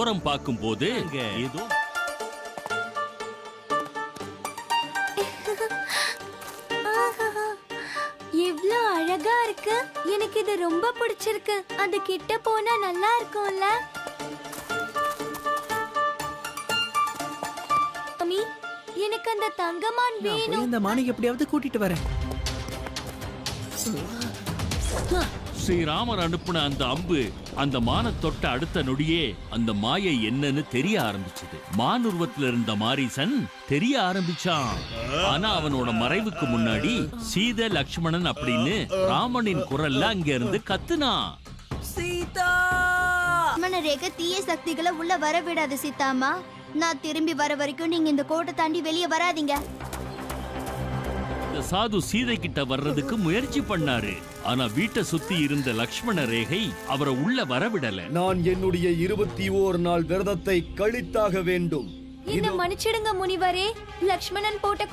ஓரம் பார்க்கும் போது ஏதோ இவ்ளோ அழகா இருக்கு. எனக்கு இது ரொம்ப பிடிச்சிருக்கு. அது கிட்ட போனா நல்லா இருக்கும்ல? மம்மி, எனக்கு அந்த தங்கமான் வேணும். இந்த மானிக்கு எப்படியாவது கூட்டிட்டு வரேன். ஸ்ரீராமர் அனுப்புன அந்த அம்பு அந்த மான தொட்ட அடுத்த நொடியே அந்த மாயை என்னன்னு தெரிய ஆரம்பிச்சது. மான் உருவத்துல இருந்த மாரீசன் தெரிய ஆரம்பிச்சான். ஆனா அவனோட மறைவுக்கு முன்னாடி சீதை லக்ஷ்மணன் அப்படின்னு ராமனின் குரல்ல அங்க இருந்து கத்துனான். சீதா! லக்ஷ்மண ரேகை தீய சக்திகளை உள்ள வர விடாது சீதாமா. நான் திரும்பி வர வரைக்கும் நீங்க இந்த கோட்டை தாண்டி வெளியே வராதீங்க. சாது சீதை கிட்ட வர்றதுக்கு முயற்சி பண்ணாரு. ஆனா வீட்டை சுத்தி இருந்த லக்ஷ்மண ரேகை அவரை உள்ள வரவிடல. நான் என்னுடைய 21 நாள் விரதத்தை கழித்தாக வேண்டும். என்ன மன்னிச்சிடுங்க முனிவரே. லக்ஷ்மணன் போட்ட